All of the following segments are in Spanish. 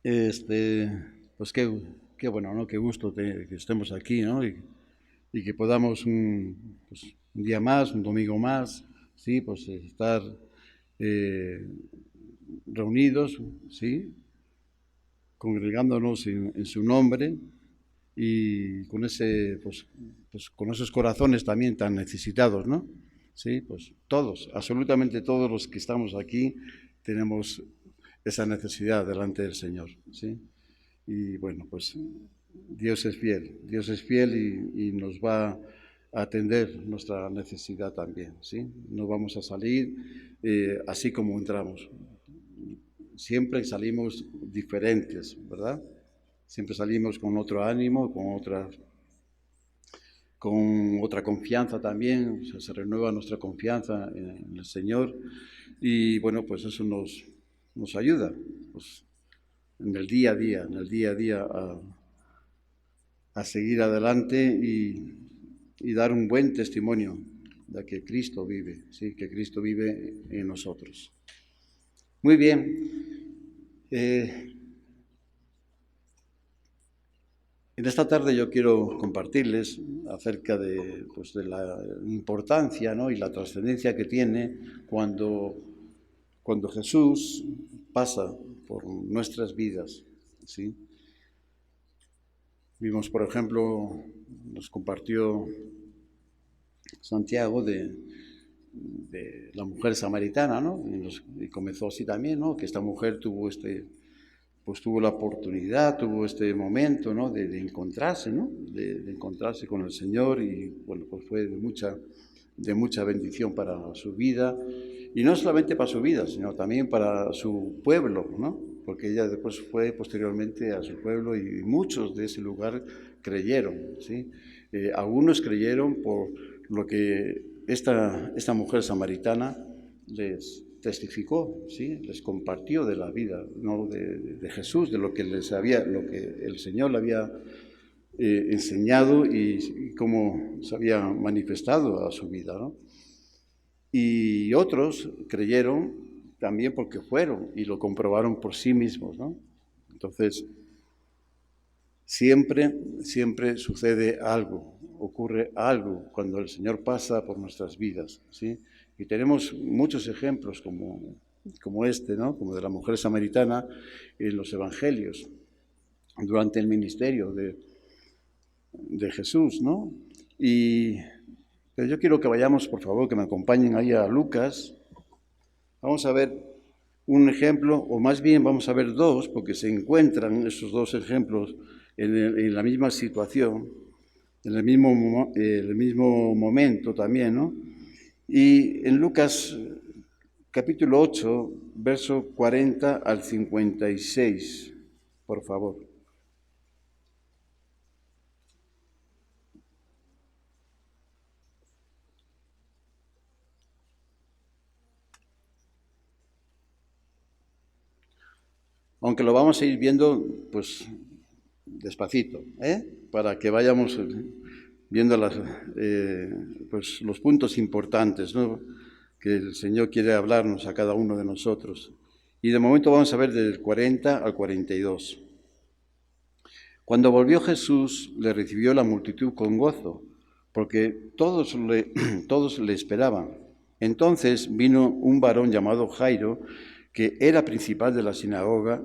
Este, pues qué bueno, ¿no? Qué gusto que estemos aquí, ¿no? Y que podamos un día más, un domingo más, sí, pues estar eh, reunidos, sí, congregándonos en su nombre y con con esos corazones también tan necesitados, ¿no? Sí, pues todos, absolutamente todos los que estamos aquí tenemos esa necesidad delante del Señor, ¿sí? Y bueno, pues Dios es fiel y nos va a atender nuestra necesidad también, ¿sí? No vamos a salir así como entramos. Siempre salimos diferentes, ¿verdad? Siempre salimos con otro ánimo, con otra confianza también, o sea, se renueva nuestra confianza en el Señor y bueno, pues eso nos ayuda pues, en el día a día, a seguir adelante y dar un buen testimonio de que Cristo vive, sí, que Cristo vive en nosotros. Muy bien. En esta tarde yo quiero compartirles acerca de la importancia, ¿no? Y la trascendencia que tiene cuando Jesús pasa por nuestras vidas, ¿sí? Vimos, por ejemplo, nos compartió Santiago de la mujer samaritana, ¿no? Y comenzó así también, ¿no? Que esta mujer tuvo la oportunidad, tuvo este momento, ¿no? De encontrarse, ¿no? De encontrarse con el Señor y, bueno, pues fue de mucha bendición para su vida. Y no solamente para su vida, sino también para su pueblo, ¿no? Porque ella después fue posteriormente a su pueblo y muchos de ese lugar creyeron, ¿sí? Algunos creyeron por lo que esta mujer samaritana les testificó, ¿sí? Les compartió de la vida, ¿no? de Jesús, de lo que lo que el Señor le había enseñado y cómo se había manifestado a su vida, ¿no? Y otros creyeron también porque fueron y lo comprobaron por sí mismos, ¿no? Entonces, siempre sucede algo, ocurre algo cuando el Señor pasa por nuestras vidas, ¿sí? Y tenemos muchos ejemplos como este, ¿no? Como de la mujer samaritana en los evangelios, durante el ministerio de Jesús, ¿no? Pero yo quiero que vayamos, por favor, que me acompañen ahí a Lucas. Vamos a ver un ejemplo, o más bien vamos a ver dos, porque se encuentran esos dos ejemplos en la misma situación, en el mismo momento también, ¿no? Y en Lucas capítulo 8, verso 40 al 56, por favor. Aunque lo vamos a ir viendo, pues, despacito, ¿eh? Para que vayamos viendo pues, los puntos importantes, ¿no? Que el Señor quiere hablarnos a cada uno de nosotros. Y de momento vamos a ver del 40 al 42. Cuando volvió Jesús, le recibió la multitud con gozo, porque todos le esperaban. Entonces vino un varón llamado Jairo, que era principal de la sinagoga,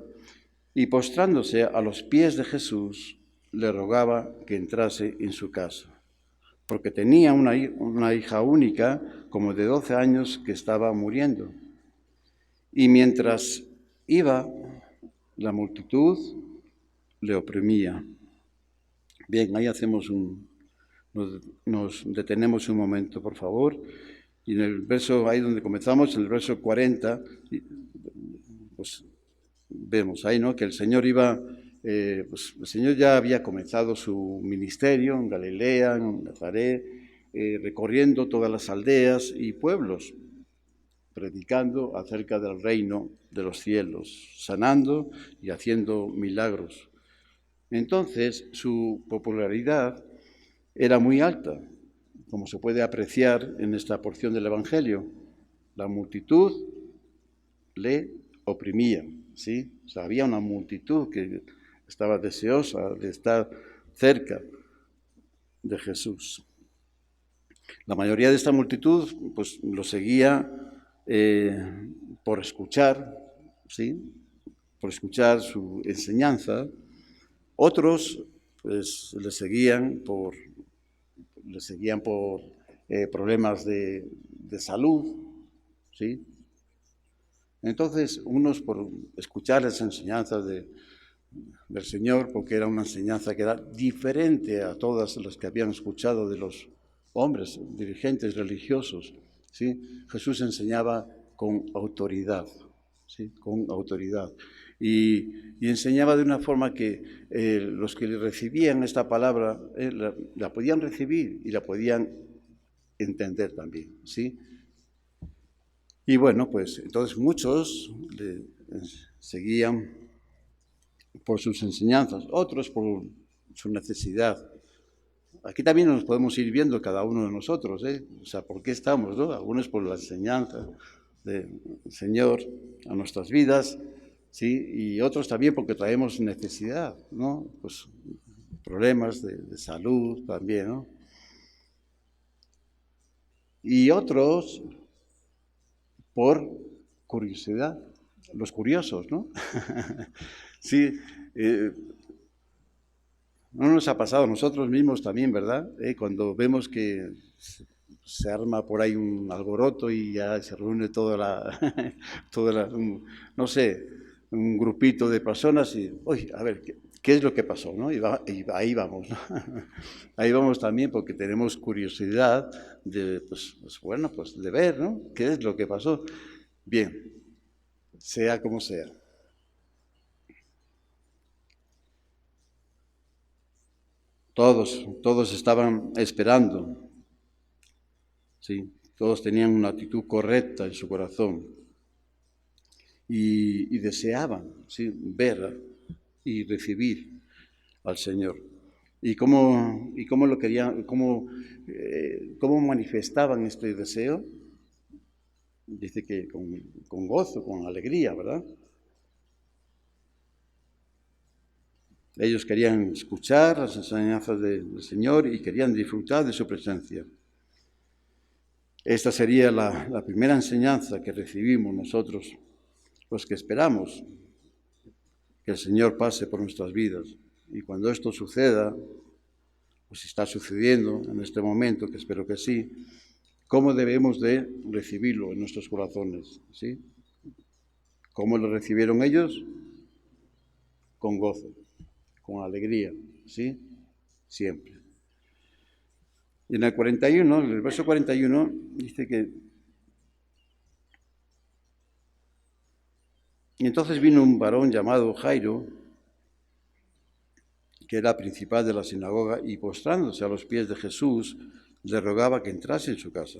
y postrándose a los pies de Jesús, le rogaba que entrase en su casa, porque tenía una hija única, como de 12 años, que estaba muriendo. Y mientras iba, la multitud le oprimía. Bien, ahí nos detenemos un momento, por favor. Y en el verso, ahí donde comenzamos, en el verso 40, pues vemos ahí, ¿no? Que el Señor pues el Señor ya había comenzado su ministerio en Galilea, en Nazaret, recorriendo todas las aldeas y pueblos, predicando acerca del reino de los cielos, sanando y haciendo milagros. Entonces, su popularidad era muy alta, como se puede apreciar en esta porción del Evangelio. La multitud le oprimía. ¿sí? O sea, había una multitud que estaba deseosa de estar cerca de Jesús. La mayoría de esta multitud pues lo seguía por escuchar, ¿sí? Por escuchar su enseñanza. Otros pues, le seguían por problemas de salud, ¿sí? Entonces, unos por escuchar las enseñanzas del Señor, porque era una enseñanza que era diferente a todas las que habían escuchado de los hombres, dirigentes religiosos, ¿sí? Jesús enseñaba con autoridad, ¿sí? Con autoridad. Y enseñaba de una forma que los que recibían esta palabra la podían recibir y la podían entender también, ¿sí? Y bueno, pues entonces muchos le seguían por sus enseñanzas, otros por su necesidad. Aquí también nos podemos ir viendo cada uno de nosotros, ¿eh? O sea, ¿por qué estamos, no? Algunos por la enseñanza del Señor a nuestras vidas, ¿sí? Y otros también porque traemos necesidad, ¿no? Pues problemas de salud también, ¿no? Y otros por curiosidad, los curiosos, ¿no? Sí, no nos ha pasado a nosotros mismos también, ¿verdad? Cuando vemos que se arma por ahí un alboroto y ya se reúne no sé, un grupito de personas y, uy, a ver, ¿qué es lo que pasó? ¿No? Y ahí vamos, ¿no? Ahí vamos también porque tenemos curiosidad de, pues, de ver, ¿no? ¿Qué es lo que pasó? Bien, sea como sea. Todos estaban esperando, ¿sí? Todos tenían una actitud correcta en su corazón y deseaban, ¿sí? Ver y recibir al Señor. ¿Y cómo lo querían, cómo manifestaban este deseo? Dice que con gozo, con alegría, ¿verdad? Ellos querían escuchar las enseñanzas del Señor y querían disfrutar de su presencia. Esta sería la primera enseñanza que recibimos nosotros, los que esperamos que el Señor pase por nuestras vidas. Y cuando esto suceda, pues está sucediendo en este momento, que espero que sí, ¿cómo debemos de recibirlo en nuestros corazones? ¿Sí? ¿Cómo lo recibieron ellos? Con gozo, con alegría, ¿sí? Siempre. Y en el 41, en el verso 41, dice que y entonces vino un varón llamado Jairo, que era principal de la sinagoga, y postrándose a los pies de Jesús, le rogaba que entrase en su casa,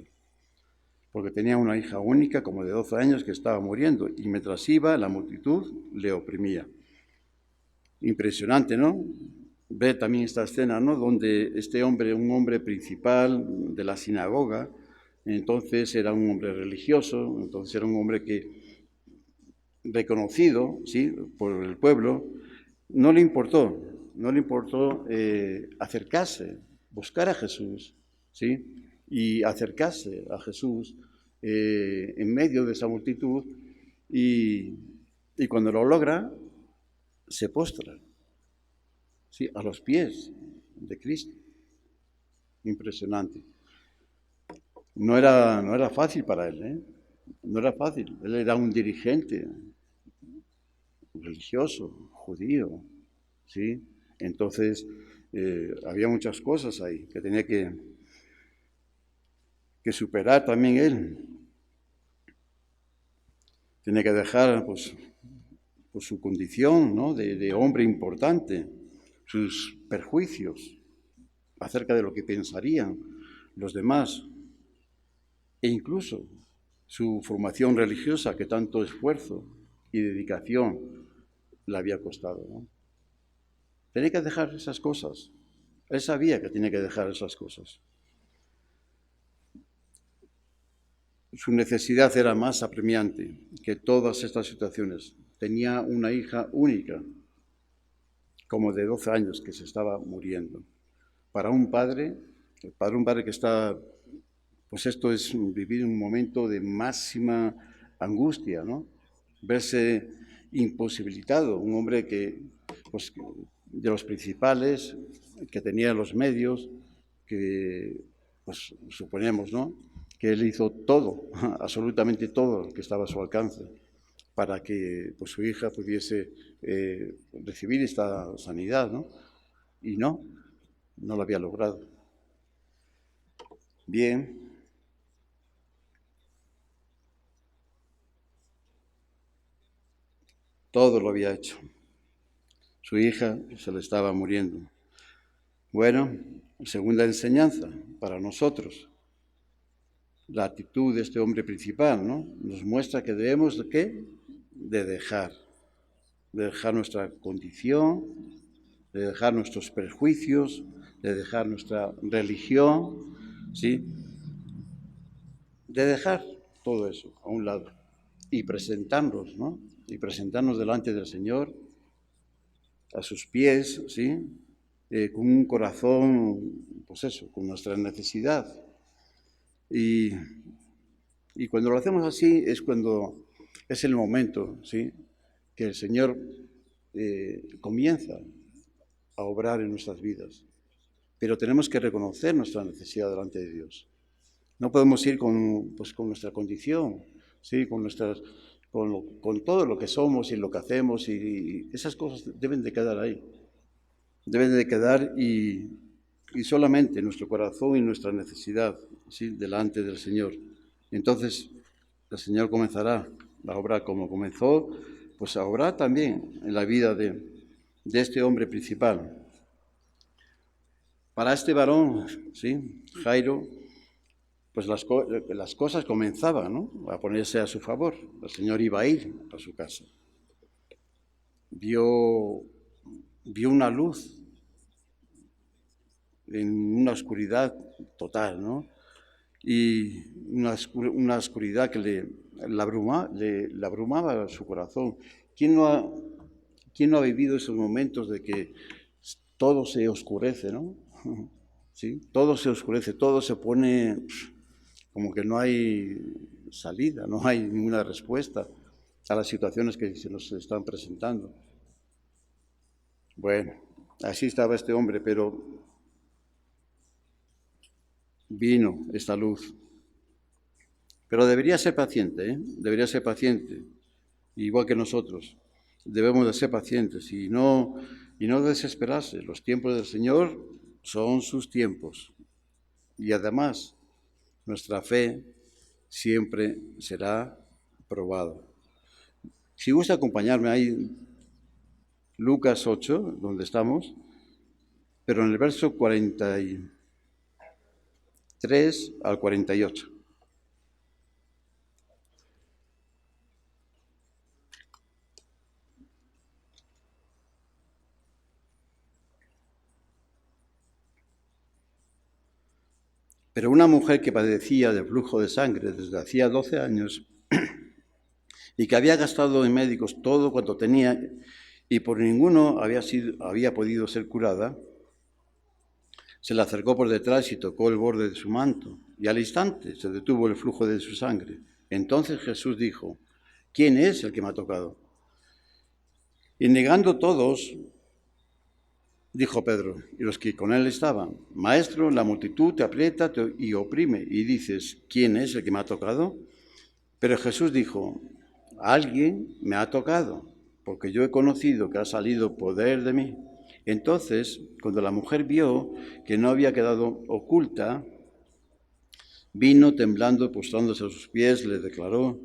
porque tenía una hija única, como de 12 años, que estaba muriendo, y mientras iba, la multitud le oprimía. Impresionante, ¿no? Ver también esta escena, ¿no? Donde este hombre, un hombre principal de la sinagoga, entonces era un hombre religioso, entonces era un hombre que reconocido, ¿sí? Por el pueblo, no le importó acercarse, buscar a Jesús, ¿sí? Y acercarse a Jesús en medio de esa multitud y cuando lo logra, se postra, ¿sí? A los pies de Cristo. Impresionante. No era fácil para él, ¿eh? No era fácil. Él era un dirigente religioso, judío, ¿sí? Entonces, había muchas cosas ahí que tenía que superar también él. Tenía que dejar, pues su condición, ¿no? de hombre importante, sus perjuicios acerca de lo que pensarían los demás, e incluso su formación religiosa que tanto esfuerzo y dedicación le había costado, ¿no? Tenía que dejar esas cosas. Él sabía que tenía que dejar esas cosas. Su necesidad era más apremiante que todas estas situaciones. tenía una hija única, como de 12 años, que se estaba muriendo. Para un padre que está, pues esto es vivir un momento de máxima angustia, ¿no? Verse imposibilitado, un hombre que, pues, de los principales, que tenía los medios, que, pues, suponemos, ¿no?, que él hizo todo, absolutamente todo lo que estaba a su alcance, para que, pues, su hija pudiese recibir esta sanidad, ¿no? Y no lo había logrado. Bien. Todo lo había hecho. Su hija se le estaba muriendo. Bueno, segunda enseñanza para nosotros. La actitud de este hombre principal, ¿no?, nos muestra que debemos de ¿qué? De dejar nuestra condición, de dejar nuestros prejuicios, de dejar nuestra religión, ¿sí? De dejar todo eso a un lado y presentarnos, ¿no? Y presentarnos delante del Señor, a sus pies, ¿sí? Con un corazón, pues eso, con nuestra necesidad. Y cuando lo hacemos así es cuando es el momento, ¿sí?, que el Señor comienza a obrar en nuestras vidas. Pero tenemos que reconocer nuestra necesidad delante de Dios. No podemos ir con nuestra condición, ¿sí?, con todo lo que somos y lo que hacemos, y esas cosas deben de quedar ahí. Deben de quedar y solamente nuestro corazón y nuestra necesidad, ¿sí?, delante del Señor. Entonces el Señor comenzará la obra como comenzó, pues a obrar también en la vida de este hombre principal. Para este varón, ¿sí?, Jairo, pues las cosas comenzaban, ¿no?, a ponerse a su favor. El Señor iba a ir a su casa. Vio una luz en una oscuridad total, ¿no? Y una oscuridad que le abrumaba su corazón. ¿Quién no ha vivido esos momentos de que todo se oscurece, ¿no? ¿Sí? Todo se oscurece, todo se pone como que no hay salida, no hay ninguna respuesta a las situaciones que se nos están presentando. Bueno, así estaba este hombre, pero vino esta luz. Pero debería ser paciente, ¿eh? Debería ser paciente, igual que nosotros. Debemos de ser pacientes y no desesperarse. Los tiempos del Señor son sus tiempos. Y además, nuestra fe siempre será probada. Si gusta acompañarme ahí, Lucas 8, donde estamos, pero en el verso 43 al 48. Pero una mujer que padecía de flujo de sangre desde hacía 12 años y que había gastado en médicos todo cuanto tenía y por ninguno había podido ser curada, se le acercó por detrás y tocó el borde de su manto, y al instante se detuvo el flujo de su sangre. Entonces Jesús dijo: ¿quién es el que me ha tocado? Y negando todos, dijo Pedro y los que con él estaban: Maestro, la multitud te aprieta y oprime, y dices: ¿quién es el que me ha tocado? Pero Jesús dijo: alguien me ha tocado, porque yo he conocido que ha salido poder de mí. Entonces, cuando la mujer vio que no había quedado oculta, vino temblando, postrándose a sus pies, le declaró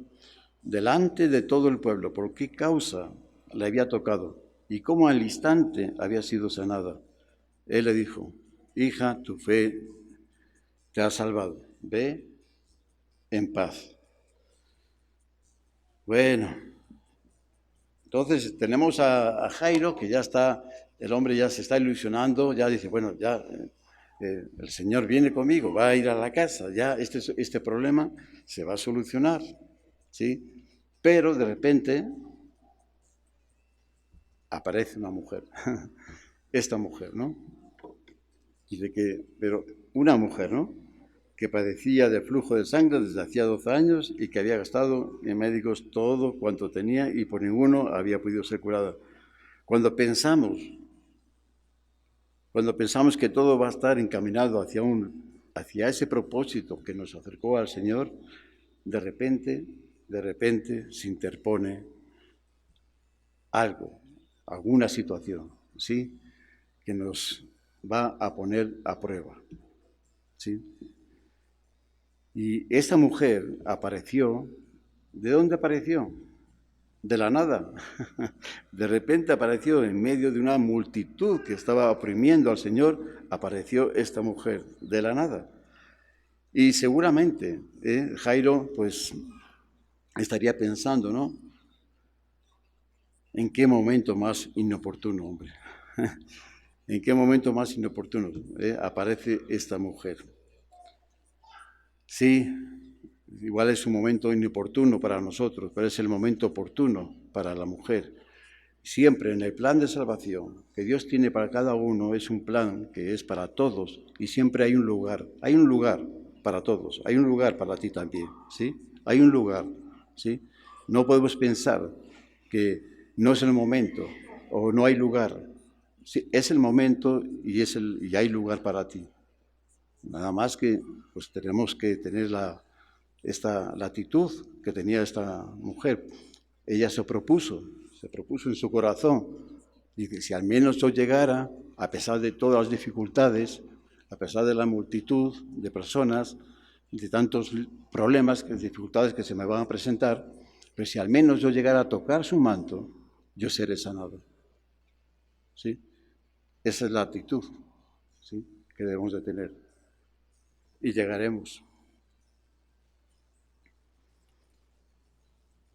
delante de todo el pueblo por qué causa le había tocado y cómo al instante había sido sanada. Él le dijo: hija, tu fe te ha salvado, ve en paz. Bueno, entonces tenemos a Jairo, que ya está, el hombre ya se está ilusionando, ya dice, bueno, ya el Señor viene conmigo, va a ir a la casa, ya este problema se va a solucionar, ¿sí? Pero de repente aparece una mujer, esta mujer, ¿no? Dice que, pero una mujer, ¿no? Que padecía de flujo de sangre desde hacía 12 años y que había gastado en médicos todo cuanto tenía y por ninguno había podido ser curada. Cuando pensamos que todo va a estar encaminado hacia ese propósito que nos acercó al Señor, de repente se interpone algo, alguna situación, ¿sí? Que nos va a poner a prueba, ¿sí? Y esta mujer apareció, ¿de dónde apareció? De la nada. De repente apareció en medio de una multitud que estaba oprimiendo al Señor, apareció esta mujer de la nada. Y seguramente Jairo pues estaría pensando, ¿no? ¿En qué momento más inoportuno, hombre? ¿En qué momento más inoportuno aparece esta mujer? Sí, igual es un momento inoportuno para nosotros, pero es el momento oportuno para la mujer. Siempre en el plan de salvación que Dios tiene para cada uno es un plan que es para todos y siempre hay un lugar para todos, hay un lugar para ti también, ¿sí? Hay un lugar, ¿sí? No podemos pensar que no es el momento o no hay lugar. Sí, es el momento y hay lugar para ti. Nada más que pues tenemos que tener la actitud que tenía esta mujer. Ella se propuso en su corazón, dice, si al menos yo llegara, a pesar de todas las dificultades, a pesar de la multitud de personas, de tantos problemas, dificultades que se me van a presentar, pero si al menos yo llegara a tocar su manto, yo seré sanado. ¿Sí? Esa es la actitud, ¿sí?, que debemos de tener. Y llegaremos.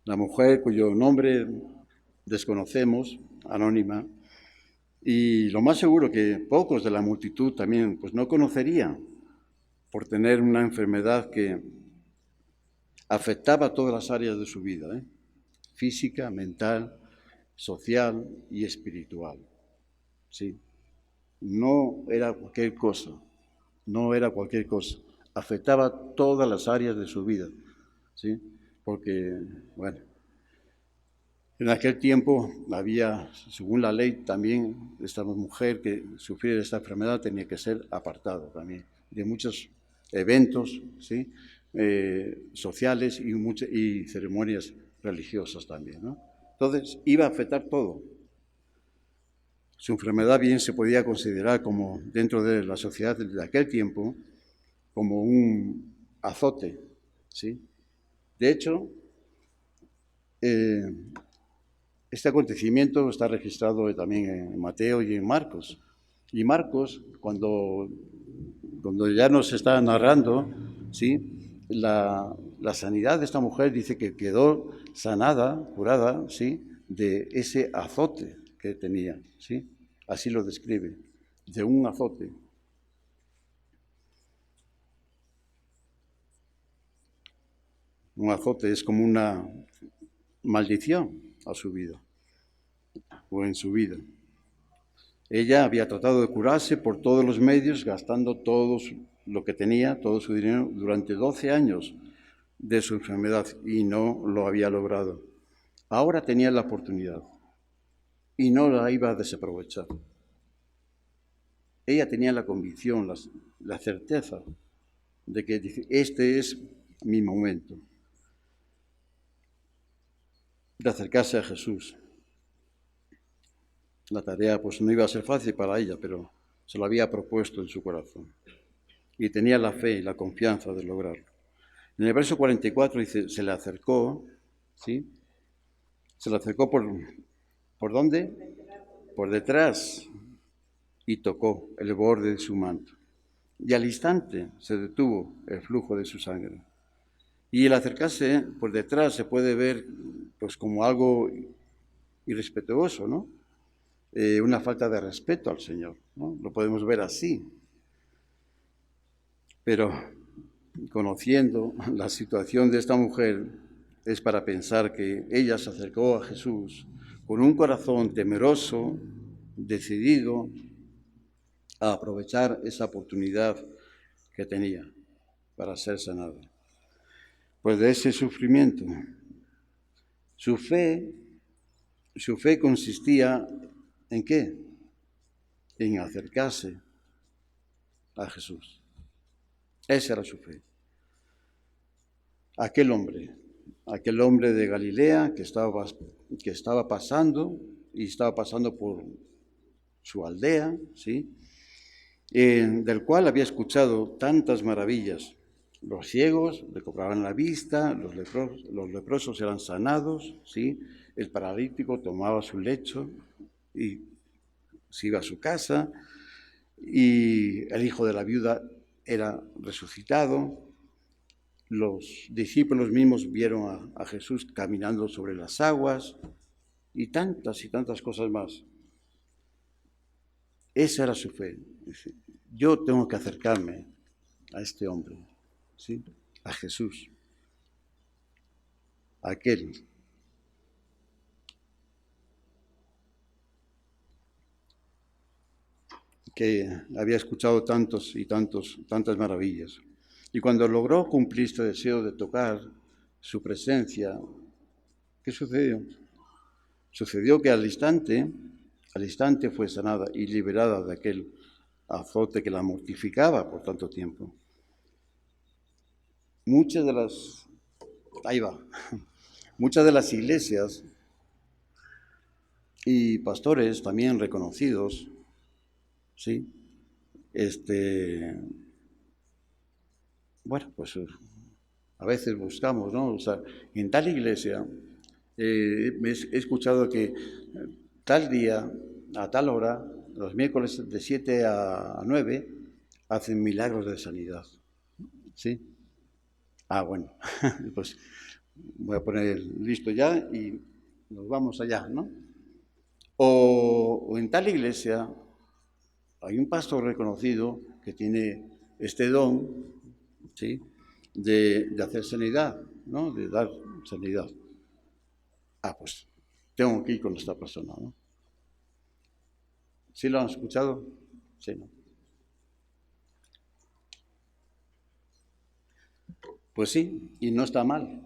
La mujer cuyo nombre desconocemos, anónima, y lo más seguro que pocos de la multitud también pues no conocerían por tener una enfermedad que afectaba todas las áreas de su vida, física, mental, social y espiritual. Sí. No era cualquier cosa, afectaba todas las áreas de su vida, ¿sí? Porque, bueno, en aquel tiempo había, según la ley, también esta mujer que sufriera esta enfermedad tenía que ser apartada también de muchos eventos, ¿sí?, sociales y ceremonias religiosas también, ¿no? Entonces, iba a afectar todo. Su enfermedad bien se podía considerar como, dentro de la sociedad de aquel tiempo, como un azote, ¿sí? De hecho, este acontecimiento está registrado también en Mateo y en Marcos. Y Marcos, cuando ya nos está narrando, ¿sí?, la sanidad de esta mujer, dice que quedó sanada, curada, ¿sí?, de ese azote que tenía, ¿sí? Así lo describe, de un azote. Un azote es como una maldición a su vida o en su vida. Ella había tratado de curarse por todos los medios, gastando todo lo que tenía, todo su dinero, durante 12 años de su enfermedad y no lo había logrado. Ahora tenía la oportunidad y no la iba a desaprovechar. Ella tenía la convicción, la certeza de que dice, este es mi momento de acercarse a Jesús. La tarea pues no iba a ser fácil para ella, pero se lo había propuesto en su corazón. Y tenía la fe y la confianza de lograrlo. En el verso 44 dice, se le acercó, ¿sí? Se le acercó ¿por dónde? Por detrás, y tocó el borde de su manto. Y al instante se detuvo el flujo de su sangre. Y el acercarse por detrás se puede ver pues como algo irrespetuoso, ¿no? Una falta de respeto al Señor, ¿no? Lo podemos ver así. Pero conociendo la situación de esta mujer, es para pensar que ella se acercó a Jesús con un corazón temeroso, decidido a aprovechar esa oportunidad que tenía para ser sanado. Pues de ese sufrimiento, su fe consistía ¿en qué? En acercarse a Jesús. Esa era su fe. Aquel hombre de Galilea que estaba pasando por su aldea, ¿sí? Del cual había escuchado tantas maravillas. Los ciegos recobraban la vista, los leprosos eran sanados, ¿sí? El paralítico tomaba su lecho y se iba a su casa, y el hijo de la viuda era resucitado. Los discípulos mismos vieron a Jesús caminando sobre las aguas y tantas cosas más. Esa era su fe. Yo tengo que acercarme a este hombre, ¿sí? A Jesús, a aquel que había escuchado tantas maravillas. Y cuando logró cumplir este deseo de tocar su presencia, ¿qué sucedió? Sucedió que al instante fue sanada y liberada de aquel azote que la mortificaba por tanto tiempo. Muchas de las iglesias y pastores también reconocidos, ¿sí? Bueno, pues a veces buscamos, ¿no? O sea, en tal iglesia he escuchado que tal día, a tal hora, los miércoles de 7 a 9, hacen milagros de sanidad, ¿sí? Bueno, pues voy a poner listo ya y nos vamos allá, ¿no? O en tal iglesia hay un pastor reconocido que tiene este don, ¿sí? De hacer sanidad, ¿no? De dar sanidad. Pues tengo que ir con esta persona, ¿no? ¿Sí lo han escuchado? Sí, ¿no? Pues sí, y no está mal.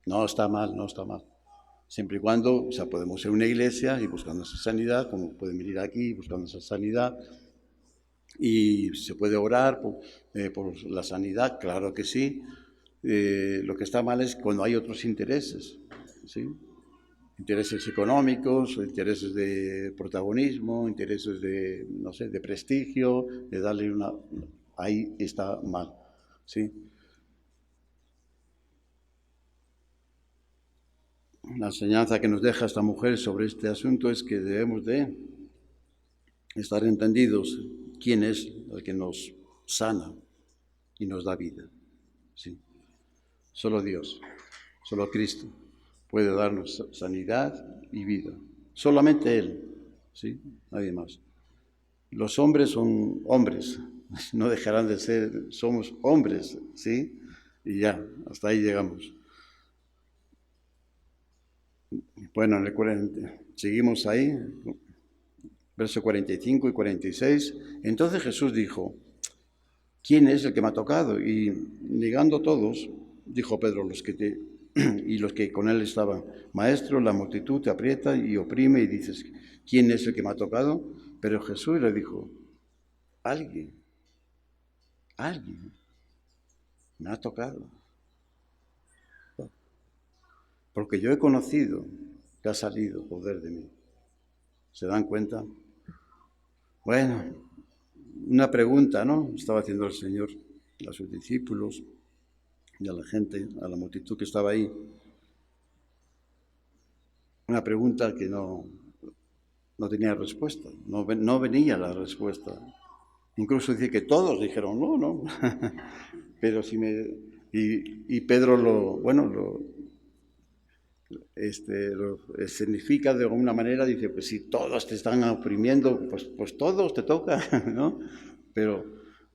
No está mal. Siempre y cuando, o sea, podemos ser una iglesia y buscando esa sanidad, como pueden venir aquí buscando esa sanidad, y se puede orar por la sanidad, claro que sí. Lo que está mal es cuando hay otros intereses, ¿sí? Intereses económicos, intereses de protagonismo, intereses de, no sé, de prestigio, de darle una... Ahí está mal, ¿sí? La enseñanza que nos deja esta mujer sobre este asunto es que debemos de estar entendidos quién es el que nos sana y nos da vida, ¿sí? Solo Dios, solo Cristo puede darnos sanidad y vida. Solamente Él, ¿sí? Nadie más. Los hombres son hombres, no dejarán de ser, somos hombres, ¿sí? Y ya, hasta ahí llegamos. Bueno, seguimos ahí, verso 45 y 46. Entonces Jesús dijo, ¿quién es el que me ha tocado? Y negando todos, dijo Pedro, y los que con él estaban, Maestro, la multitud te aprieta y oprime y dices, ¿quién es el que me ha tocado? Pero Jesús le dijo, alguien me ha tocado. Porque yo he conocido que ha salido poder de mí. ¿Se dan cuenta? Bueno, una pregunta, ¿no? Estaba haciendo el Señor a sus discípulos y a la gente, a la multitud que estaba ahí. Una pregunta que no tenía respuesta, no venía la respuesta. Incluso dice que todos dijeron, no. Pero si y Pedro lo significa de alguna manera, dice, pues si todos te están oprimiendo, pues todos te toca, ¿no? Pero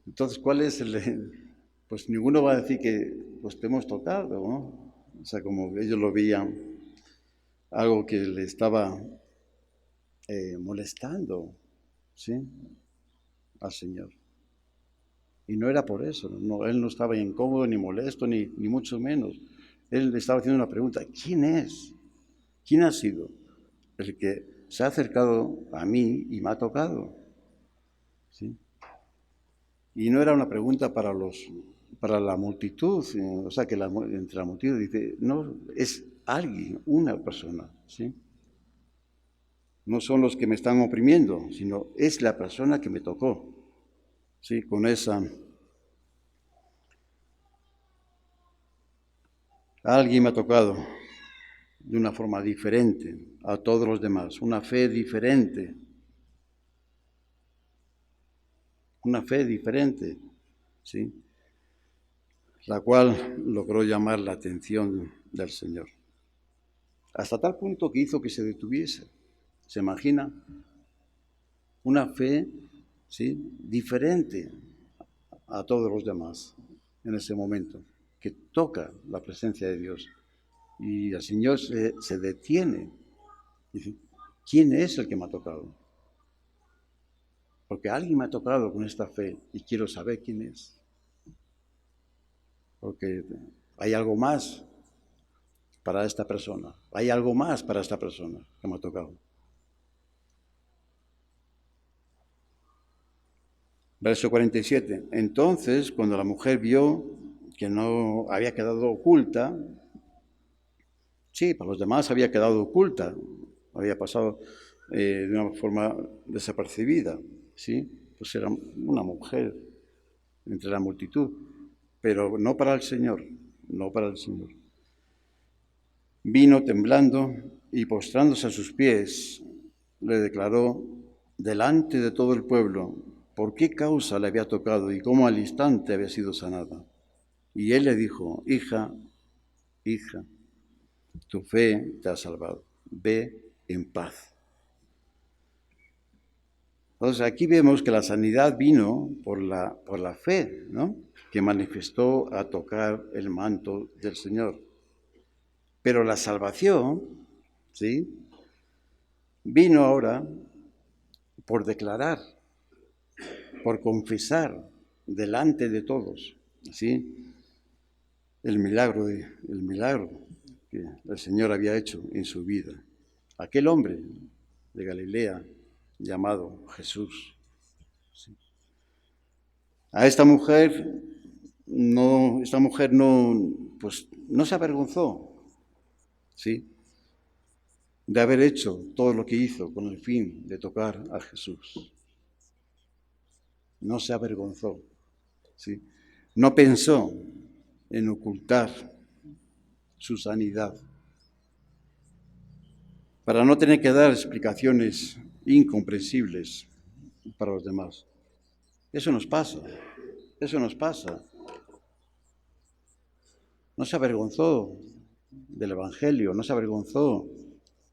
entonces, ¿cuál es pues ninguno va a decir que pues te hemos tocado, ¿no? O sea, como ellos lo veían. algo que le estaba molestando, ¿sí?, al Señor. Y no era por eso, no, él no estaba incómodo, ni molesto, ni mucho menos. Él le estaba haciendo una pregunta: ¿quién es? ¿Quién ha sido el que se ha acercado a mí y me ha tocado? ¿Sí? Y no era una pregunta para la multitud, o sea, que entre la multitud dice, no, es alguien, una persona, ¿sí? No son los que me están oprimiendo, sino es la persona que me tocó, ¿sí? Con esa... Alguien me ha tocado de una forma diferente a todos los demás, una fe diferente, ¿sí?, la cual logró llamar la atención del Señor, hasta tal punto que hizo que se detuviese. ¿Se imagina? Una fe, ¿sí?, diferente a todos los demás en ese momento, que toca la presencia de Dios. Y el Señor se detiene y dice, ¿quién es el que me ha tocado? Porque alguien me ha tocado con esta fe y quiero saber quién es. Porque hay algo más para esta persona. Hay algo más para esta persona que me ha tocado. Verso 47. Entonces, cuando la mujer vio que no había quedado oculta, sí, para los demás había quedado oculta, había pasado de una forma desapercibida, ¿sí? Pues era una mujer entre la multitud, pero no para el Señor, no para el Señor. Vino temblando y postrándose a sus pies, le declaró delante de todo el pueblo por qué causa le había tocado y cómo al instante había sido sanada. Y él le dijo, hija, tu fe te ha salvado, ve en paz. Entonces aquí vemos que la sanidad vino por la fe, ¿no?, que manifestó a tocar el manto del Señor. Pero la salvación, ¿sí?, vino ahora por declarar, por confesar delante de todos, ¿sí?, el milagro que el Señor había hecho en su vida. Aquel hombre de Galilea llamado Jesús. ¿Sí? A esta mujer no pues no se avergonzó, ¿sí?, de haber hecho todo lo que hizo con el fin de tocar a Jesús. No se avergonzó, ¿sí? No pensó en ocultar su sanidad para no tener que dar explicaciones incomprensibles para los demás. Eso nos pasa. No se avergonzó del Evangelio, no se avergonzó,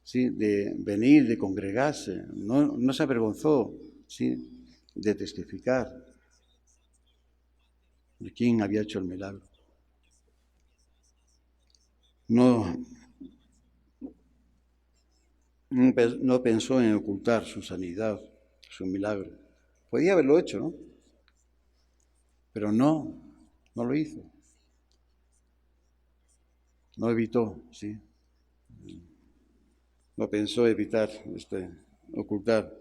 ¿sí?, de venir, de congregarse, no se avergonzó, ¿sí?, de testificar de quién había hecho el milagro. No pensó en ocultar su sanidad, su milagro. Podía haberlo hecho, ¿no? Pero no lo hizo. No evitó, ¿sí? No pensó evitar, ocultar,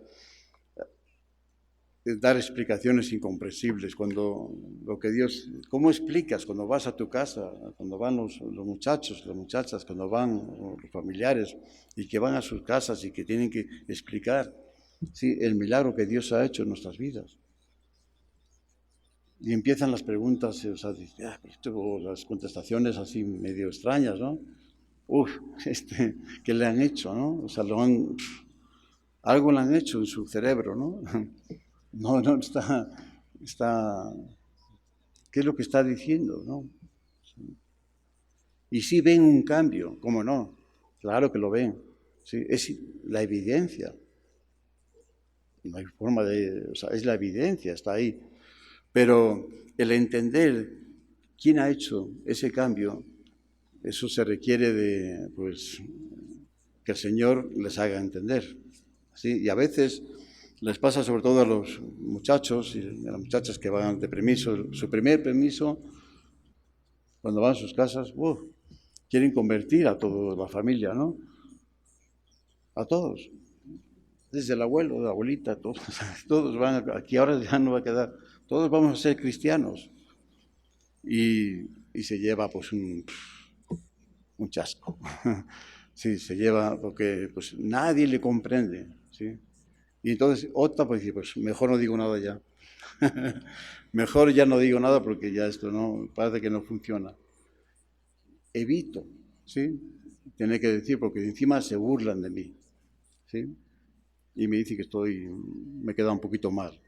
dar explicaciones incomprensibles. ¿Cómo explicas cuando vas a tu casa, cuando van los muchachos, las muchachas, cuando van los familiares y que van a sus casas y que tienen que explicar, sí, el milagro que Dios ha hecho en nuestras vidas? Y empiezan las preguntas, o sea, las contestaciones así medio extrañas, ¿no? ¿Qué le han hecho, no? O sea, algo le han hecho en su cerebro, ¿no? No está, ¿qué es lo que está diciendo, no? Y sí ven un cambio, ¿cómo no? Claro que lo ven, sí, es la evidencia. No hay forma o sea, es la evidencia, está ahí. Pero el entender quién ha hecho ese cambio, eso se requiere de, pues, que el Señor les haga entender. ¿Sí? Y a veces les pasa sobre todo a los muchachos y a las muchachas que van de permiso, su primer permiso, cuando van a sus casas, quieren convertir a toda la familia, ¿no? A todos. Desde el abuelo, la abuelita, todos, todos van, aquí ahora ya no va a quedar, todos vamos a ser cristianos. Y se lleva pues un chasco. Sí, se lleva porque pues nadie le comprende, ¿sí? Y entonces opta pues dice, pues mejor no digo nada ya. Mejor ya no digo nada porque ya esto no, parece que no funciona. Evito, ¿sí? Tener que decir porque encima se burlan de mí, ¿sí? Y me dice que me queda un poquito mal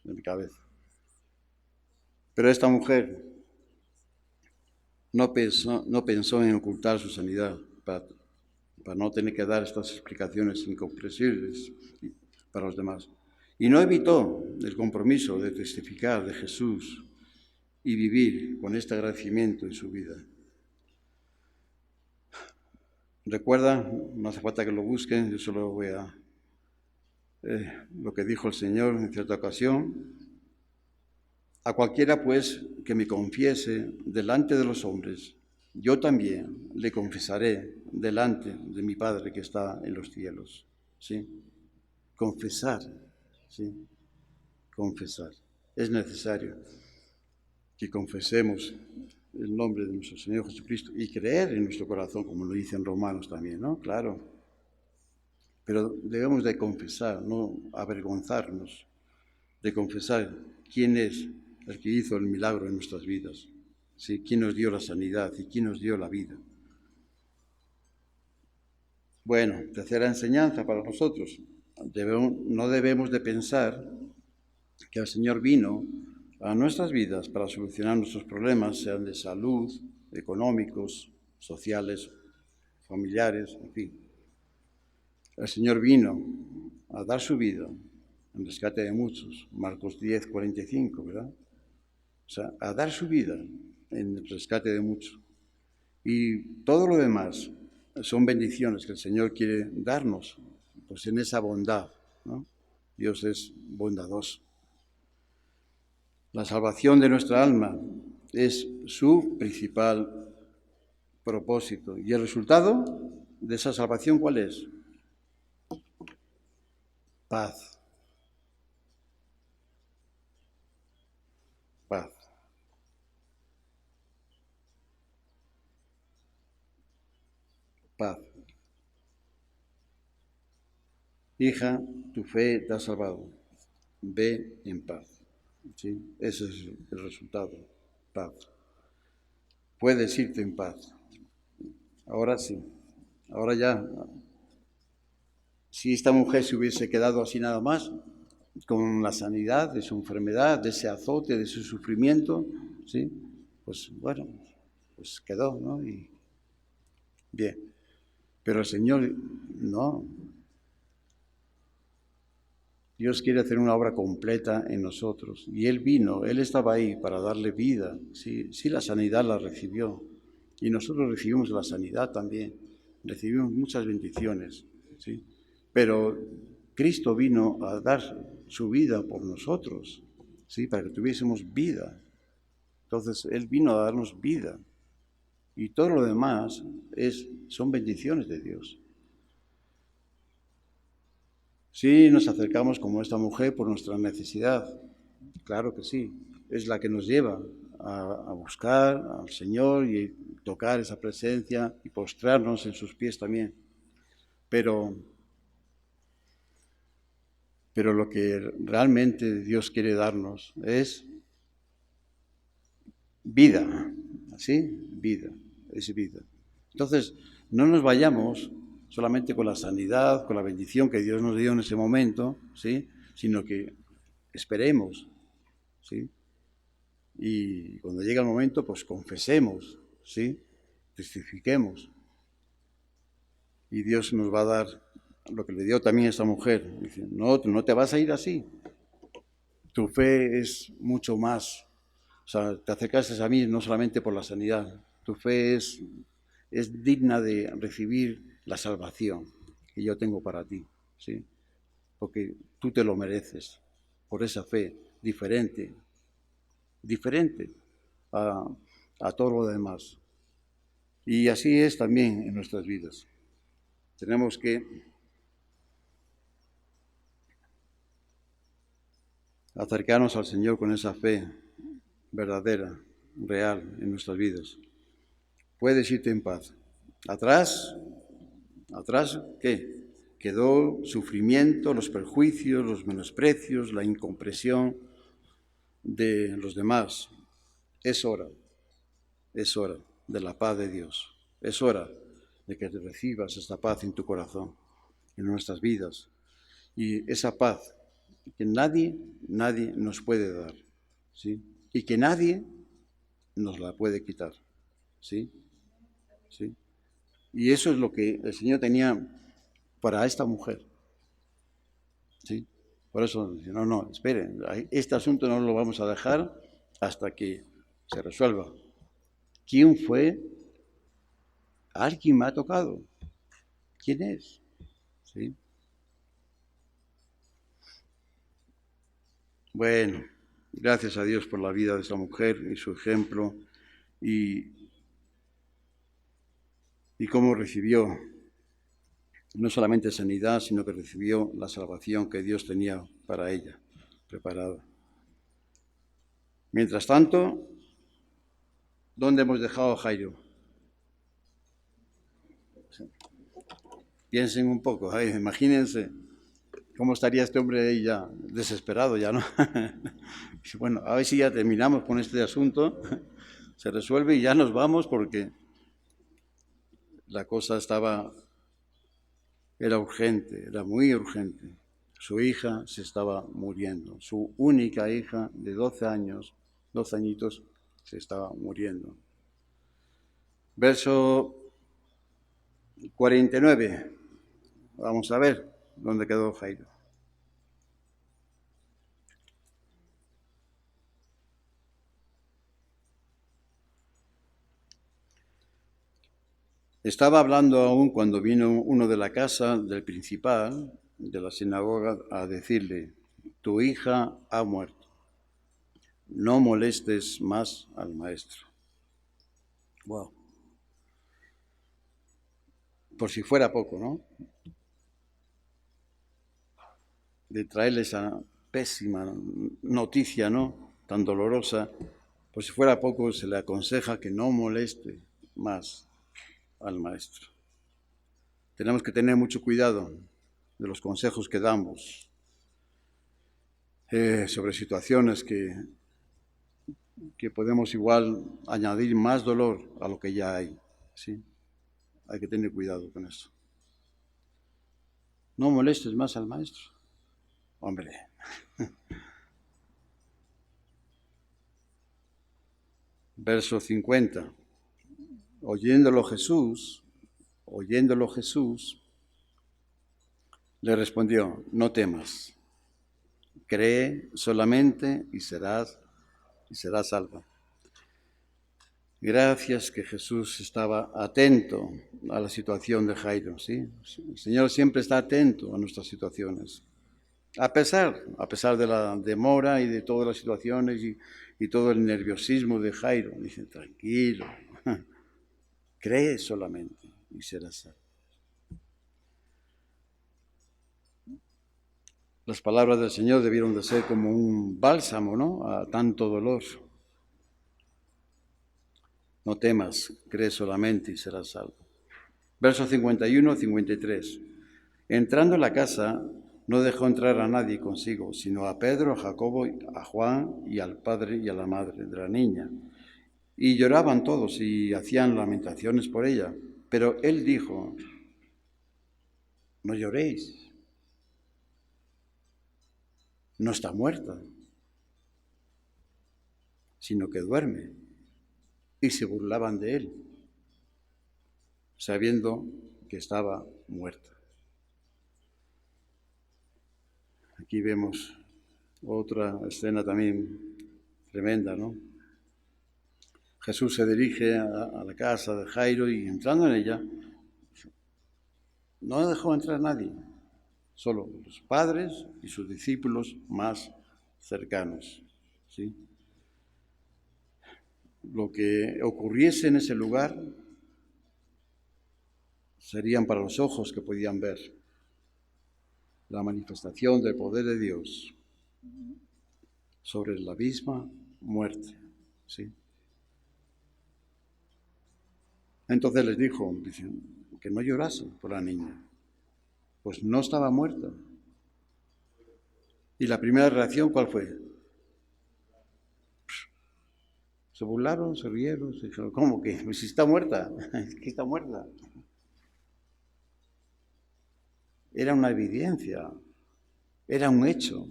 en mi cabeza. Pero esta mujer no pensó en ocultar su sanidad para no tener que dar estas explicaciones incomprensibles para los demás. Y no evitó el compromiso de testificar de Jesús y vivir con este agradecimiento en su vida. Recuerda, no hace falta que lo busquen, yo solo voy a lo que dijo el Señor en cierta ocasión. A cualquiera, pues, que me confiese delante de los hombres, yo también le confesaré delante de mi Padre que está en los cielos. ¿Sí? Confesar, ¿sí? Confesar. Es necesario que confesemos el nombre de nuestro Señor Jesucristo y creer en nuestro corazón, como lo dicen Romanos también, ¿no? Claro. Pero debemos de confesar, no avergonzarnos de confesar quién es el que hizo el milagro en nuestras vidas, ¿sí? Quién nos dio la sanidad y quién nos dio la vida. Bueno, tercera enseñanza para nosotros. No debemos de pensar que el Señor vino a nuestras vidas para solucionar nuestros problemas, sean de salud, económicos, sociales, familiares, en fin. El Señor vino a dar su vida en rescate de muchos, Marcos 10, 45, ¿verdad? O sea, a dar su vida en el rescate de muchos. Y todo lo demás son bendiciones que el Señor quiere darnos, pues en esa bondad, ¿no? Dios es bondadoso. La salvación de nuestra alma es su principal propósito. ¿Y el resultado de esa salvación cuál es? Paz. Paz. Paz. Hija, tu fe te ha salvado. Ve en paz. ¿Sí? Ese es el resultado. Paz. Puedes irte en paz. Ahora sí. Ahora ya. Si esta mujer se hubiese quedado así nada más, con la sanidad de su enfermedad, de ese azote, de su sufrimiento, ¿sí? Pues bueno, pues quedó, ¿no? Y bien. Pero el Señor, no. Dios quiere hacer una obra completa en nosotros. Y Él vino, Él estaba ahí para darle vida. Sí, sí, la sanidad la recibió. Y nosotros recibimos la sanidad también. Recibimos muchas bendiciones, ¿sí? Pero Cristo vino a dar su vida por nosotros, ¿sí? Para que tuviésemos vida. Entonces, Él vino a darnos vida. Y todo lo demás son bendiciones de Dios. Sí, nos acercamos como esta mujer por nuestra necesidad. Claro que sí. Es la que nos lleva a buscar al Señor y tocar esa presencia y postrarnos en sus pies también. Pero lo que realmente Dios quiere darnos es vida, ¿sí? Vida, es vida. Entonces, no nos vayamos solamente con la sanidad, con la bendición que Dios nos dio en ese momento, ¿sí? Sino que esperemos, ¿sí? Y cuando llegue el momento, pues confesemos, ¿sí? Testifiquemos. Y Dios nos va a dar lo que le dio también a esta mujer. Dice, no te vas a ir así. Tu fe es mucho más. O sea, te acercaste a mí no solamente por la sanidad. Tu fe es digna de recibir la salvación que yo tengo para ti, ¿sí? Porque tú te lo mereces por esa fe diferente a, a todo lo demás. Y así es también en nuestras vidas. Tenemos que acercarnos al Señor con esa fe verdadera, real en nuestras vidas. Puedes irte en paz. Atrás, ¿qué? Quedó sufrimiento, los perjuicios, los menosprecios, la incomprensión de los demás. Es hora de la paz de Dios. Es hora de que recibas esta paz en tu corazón, en nuestras vidas. Y esa paz que nadie nos puede dar, ¿sí? Y que nadie nos la puede quitar, ¿sí? ¿Sí? Y eso es lo que el Señor tenía para esta mujer, ¿sí? Por eso dice, no, esperen, este asunto no lo vamos a dejar hasta que se resuelva. ¿Quién fue? Alguien me ha tocado. ¿Quién es? ¿Sí? Bueno, gracias a Dios por la vida de esta mujer y su ejemplo y cómo recibió no solamente sanidad, sino que recibió la salvación que Dios tenía para ella, preparada. Mientras tanto, ¿dónde hemos dejado a Jairo? Piensen un poco, imagínense cómo estaría este hombre ahí ya desesperado ya, ¿no? Bueno, a ver si ya terminamos con este asunto, se resuelve y ya nos vamos porque la cosa era urgente, era muy urgente. Su hija se estaba muriendo, su única hija de 12 años, 12 añitos, se estaba muriendo. Verso 49, vamos a ver dónde quedó Jairo. Estaba hablando aún cuando vino uno de la casa del principal de la sinagoga a decirle, tu hija ha muerto, no molestes más al maestro. Wow. Por si fuera poco, ¿no? De traerle esa pésima noticia, ¿no? Tan dolorosa, por si fuera poco se le aconseja que no moleste más al maestro. Tenemos que tener mucho cuidado de los consejos que damos sobre situaciones que podemos igual añadir más dolor a lo que ya hay, ¿sí? Hay que tener cuidado con eso. No molestes más al maestro. Hombre. Verso 50. Oyéndolo Jesús, le respondió, no temas, cree solamente y serás salva. Gracias que Jesús estaba atento a la situación de Jairo, ¿sí? El Señor siempre está atento a nuestras situaciones. A pesar de la demora y de todas las situaciones y todo el nerviosismo de Jairo, dice, tranquilo, cree solamente y serás salvo. Las palabras del Señor debieron de ser como un bálsamo, ¿no? A tanto dolor. No temas, cree solamente y serás salvo. Versos 51 y 53. Entrando en la casa, no dejó entrar a nadie consigo, sino a Pedro, a Jacobo, a Juan y al padre y a la madre de la niña. Y lloraban todos y hacían lamentaciones por ella. Pero él dijo, no lloréis, no está muerta, sino que duerme. Y se burlaban de él, sabiendo que estaba muerta. Aquí vemos otra escena también tremenda, ¿no? Jesús se dirige a la casa de Jairo y entrando en ella, No dejó entrar a nadie, solo los padres y sus discípulos más cercanos, ¿sí? Lo que ocurriese en ese lugar serían para los ojos que podían ver la manifestación del poder de Dios sobre la misma muerte, ¿sí? Entonces les dijo que no llorasen por la niña, pues no estaba muerta. Y la primera reacción, ¿cuál fue? Se burlaron, se rieron, se dijeron, ¿cómo que? Pues si está muerta, es que está muerta. Era una evidencia, era un hecho,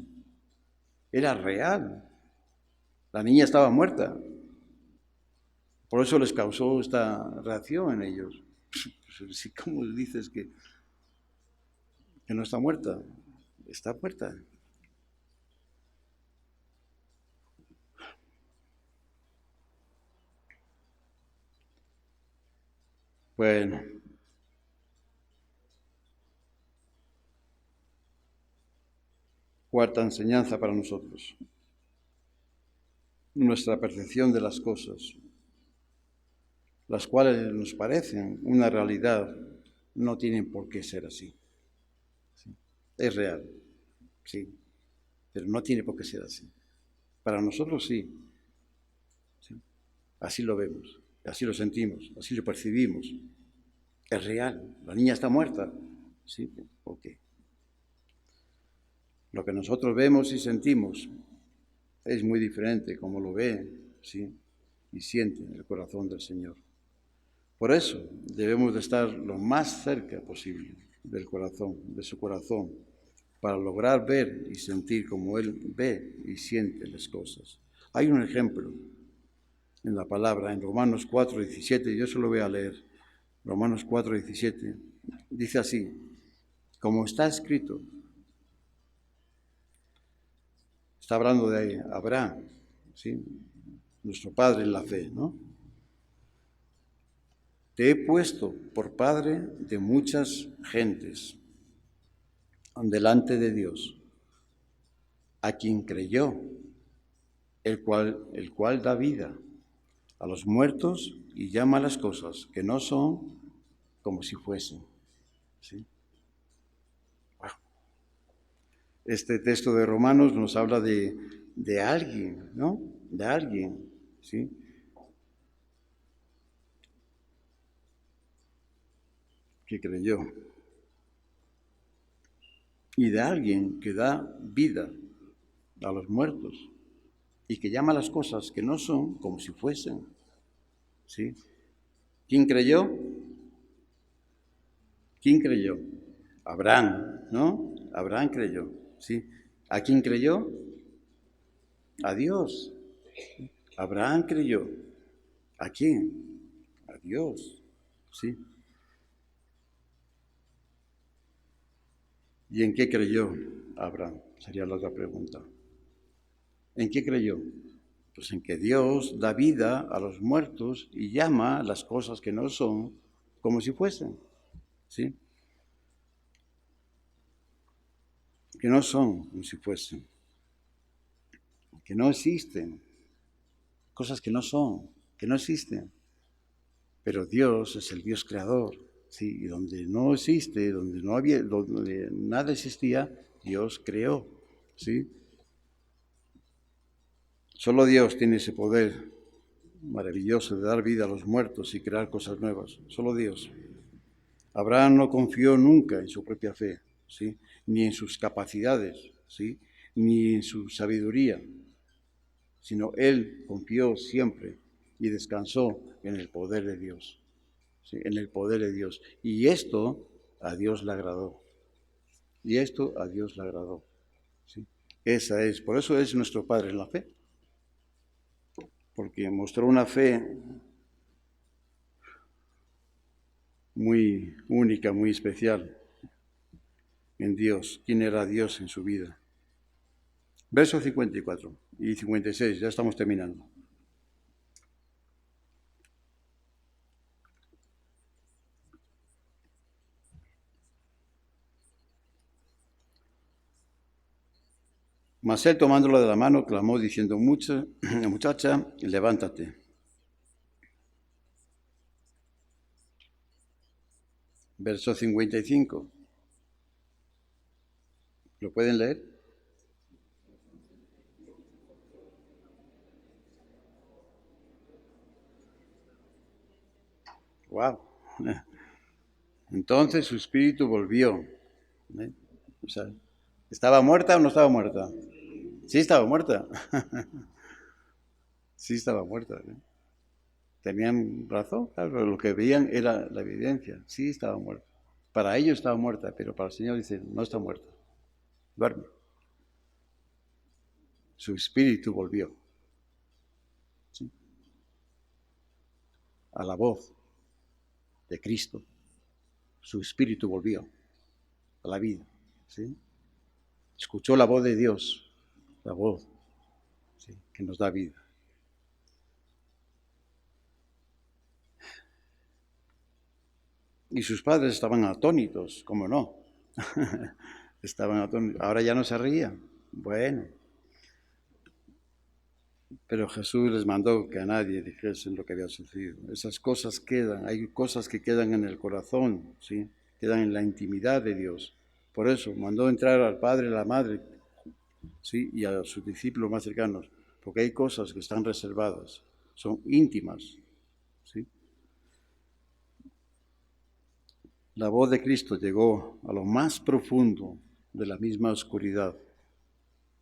era real. La niña estaba muerta. Por eso les causó esta reacción en ellos. ¿Cómo dices que no está muerta? Está muerta. Bueno, cuarta enseñanza para nosotros. Nuestra percepción de las cosas, las cuales nos parecen una realidad, no tienen por qué ser así. ¿Sí? Es real, sí, pero no tiene por qué ser así. Para nosotros sí, ¿sí? Así lo vemos, así lo sentimos, así lo percibimos. Es real, la niña está muerta, ¿sí? Ok. Lo que nosotros vemos y sentimos es muy diferente como lo ve, ¿sí? Y siente el corazón del Señor. Por eso debemos de estar lo más cerca posible del corazón, de su corazón, para lograr ver y sentir como Él ve y siente las cosas. Hay un ejemplo en la palabra, en Romanos 4:17, yo se lo voy a leer. Romanos 4:17, dice así, como está escrito, está hablando de Abraham, ¿sí? Nuestro padre en la fe, ¿no? Te he puesto por padre de muchas gentes delante de Dios, a quien creyó, el cual da vida a los muertos y llama a las cosas que no son como si fuesen. ¿Sí? Bueno, este texto de Romanos nos habla de alguien, ¿no? De alguien, ¿sí? Que creyó. Y de alguien que da vida a los muertos y que llama a las cosas que no son como si fuesen. ¿Sí? ¿Quién creyó? ¿Quién creyó? Abraham, ¿no? Abraham creyó, ¿sí? ¿A quién creyó? A Dios. Abraham creyó. ¿A quién? A Dios, ¿sí? ¿Y en qué creyó Abraham? Sería la otra pregunta. ¿En qué creyó? Pues en que Dios da vida a los muertos y llama las cosas que no son como si fuesen, ¿sí? Que no son como si fuesen, que no existen, cosas que no son, que no existen. Pero Dios es el Dios creador, ¿sí? Y donde no existe, donde no había, donde nada existía, Dios creó, ¿sí? Solo Dios tiene ese poder maravilloso de dar vida a los muertos y crear cosas nuevas. Solo Dios. Abraham no confió nunca en su propia fe, ¿sí? Ni en sus capacidades, ¿sí? Ni en su sabiduría, sino él confió siempre y descansó en el poder de Dios, ¿sí? En el poder de Dios. Y esto a Dios le agradó. Y esto a Dios le agradó, ¿sí? Por eso es nuestro Padre en la fe, porque mostró una fe muy única, muy especial en Dios. ¿Quién era Dios en su vida? Versos 54 y 56, ya estamos terminando. Mas él, tomándola de la mano, clamó diciendo, muchacha, levántate. Verso 55. ¿Lo pueden leer? Wow. Entonces su espíritu volvió. ¿Eh? O sea, ¿estaba muerta o no estaba muerta? Sí estaba muerta. Sí estaba muerta. ¿Eh? Tenían razón, claro, lo que veían era la evidencia. Sí estaba muerta. Para ellos estaba muerta, pero para el Señor dice, no está muerta. Duerme. Su espíritu volvió. ¿Sí? A la voz de Cristo. Su espíritu volvió a la vida. ¿Sí? Escuchó la voz de Dios, la voz, ¿sí?, que nos da vida. Y sus padres estaban atónitos, ¿cómo no? Estaban atónitos. Ahora ya no se rían. Bueno. Pero Jesús les mandó que a nadie dijesen lo que había sucedido. Esas cosas quedan, hay cosas que quedan en el corazón, ¿sí? Quedan en la intimidad de Dios. Por eso mandó entrar al padre y a la madre, ¿sí?, y a sus discípulos más cercanos, porque hay cosas que están reservadas, son íntimas, ¿sí? La voz de Cristo llegó a lo más profundo de la misma oscuridad.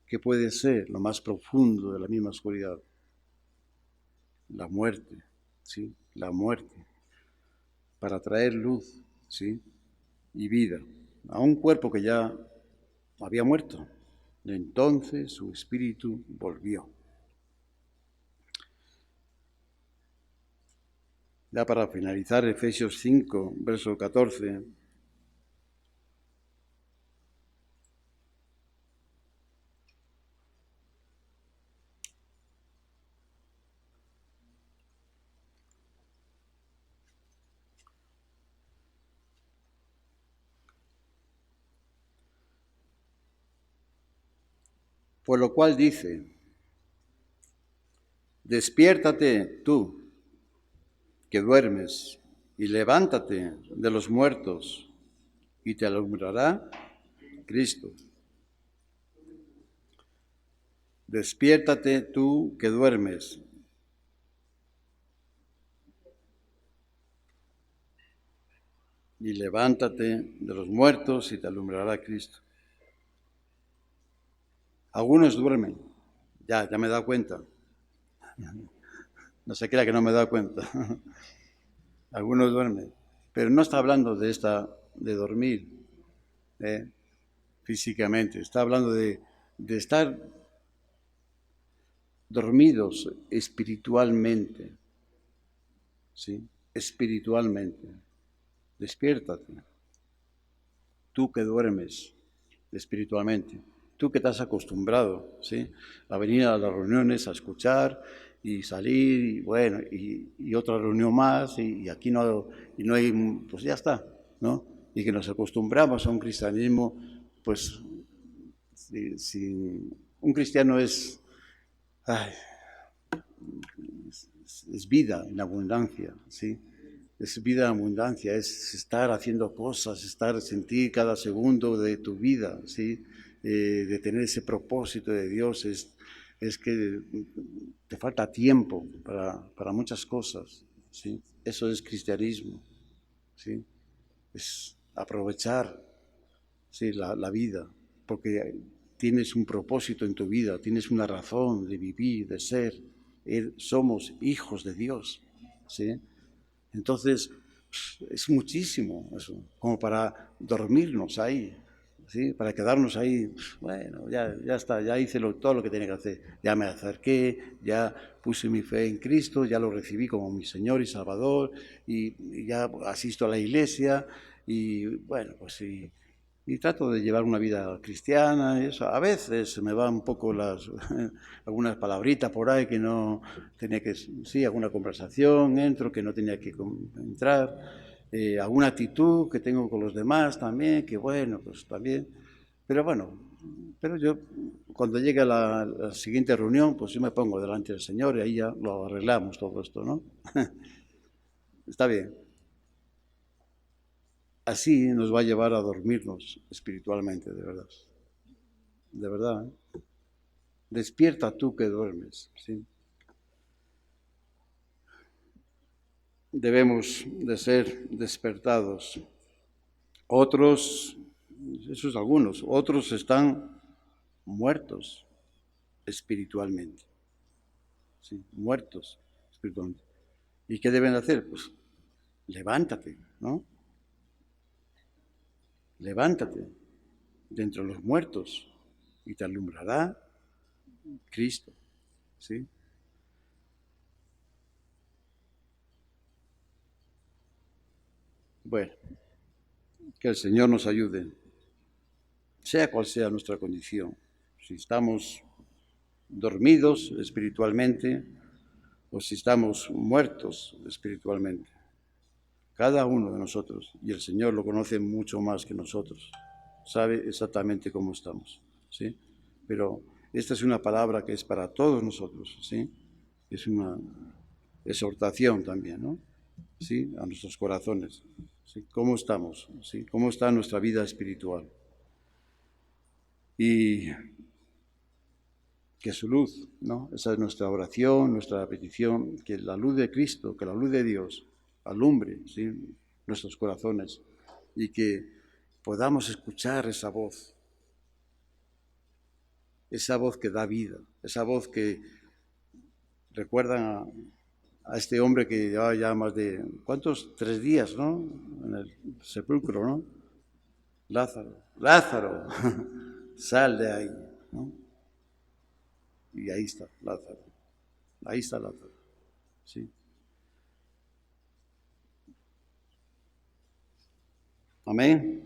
¿Qué puede ser lo más profundo de la misma oscuridad? La muerte, ¿sí? La muerte, para traer luz, ¿sí?, y vida a un cuerpo que ya había muerto. Entonces su espíritu volvió. Ya para finalizar, Efesios 5, verso 14. Por lo cual dice, despiértate tú, que duermes, y levántate de los muertos, y te alumbrará Cristo. Despiértate tú, que duermes. Y levántate de los muertos, y te alumbrará Cristo. Algunos duermen. Ya me he dado cuenta. No se crea que no me he dado cuenta. Algunos duermen. Pero no está hablando de dormir físicamente. Está hablando de estar dormidos espiritualmente. ¿Sí? Espiritualmente. Despiértate. Tú que duermes espiritualmente. Tú que estás acostumbrado, ¿sí?, a venir a las reuniones a escuchar y salir, y bueno, y otra reunión más, y aquí no hay, pues ya está, ¿no? Y que nos acostumbramos a un cristianismo, pues, si un cristiano es vida en abundancia, ¿sí? Es vida en abundancia, es estar haciendo cosas, sentir cada segundo de tu vida, ¿sí? De tener ese propósito de Dios, es que te falta tiempo para muchas cosas, ¿sí? Eso es cristianismo, ¿sí? Es aprovechar, ¿sí?, la vida, porque tienes un propósito en tu vida, tienes una razón de vivir, de ser. Somos hijos de Dios, ¿sí? Entonces, es muchísimo eso, como para dormirnos ahí, ¿sí? Para quedarnos ahí, bueno, ya está, ya hice todo lo que tenía que hacer, ya me acerqué, ya puse mi fe en Cristo, ya lo recibí como mi Señor y Salvador, y ya asisto a la iglesia, y bueno, pues sí. Y trato de llevar una vida cristiana, y eso. A veces se me van un poco algunas palabritas por ahí que no tenía que, sí, alguna conversación entro que no tenía que entrar, alguna actitud que tengo con los demás también, que bueno, pues también. Pero bueno, Pero yo, cuando llegue la siguiente reunión, pues yo me pongo delante del Señor y ahí ya lo arreglamos todo esto, ¿no? Está bien. Así nos va a llevar a dormirnos espiritualmente, de verdad. De verdad, ¿eh? Despierta tú que duermes, ¿sí? Debemos de ser despertados. Otros, esos algunos, otros están muertos espiritualmente, ¿sí? Muertos espiritualmente. ¿Y qué deben hacer? Pues levántate, ¿no? Levántate de entre los muertos y te alumbrará Cristo, ¿sí? Bueno, que el Señor nos ayude, sea cual sea nuestra condición. Si estamos dormidos espiritualmente o si estamos muertos espiritualmente. Cada uno de nosotros, y el Señor lo conoce mucho más que nosotros, sabe exactamente cómo estamos, ¿sí? Pero esta es una palabra que es para todos nosotros, ¿sí? Es una exhortación también, ¿no? ¿Sí? A nuestros corazones, ¿sí? ¿Cómo estamos? ¿Sí? ¿Cómo está nuestra vida espiritual? Y que su luz, ¿no? Esa es nuestra oración, nuestra petición, que la luz de Cristo, que la luz de Dios alumbre, ¿sí? Nuestros corazones y que podamos escuchar esa voz que da vida, esa voz que recuerda a este hombre que llevaba ya más de, ¿cuántos? 3 días, ¿no? En el sepulcro, ¿no? Lázaro, Lázaro, sal de ahí, ¿no? Y ahí está Lázaro, ¿sí? Amén.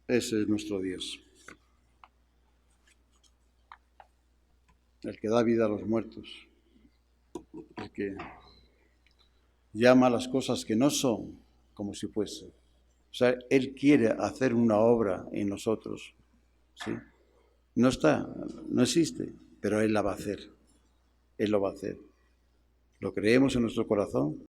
Ese es nuestro Dios, el que da vida a los muertos, el que llama a las cosas que no son como si fuesen. O sea, Él quiere hacer una obra en nosotros, ¿sí? No está, no existe, pero Él la va a hacer. Él lo va a hacer. ¿Lo creemos en nuestro corazón?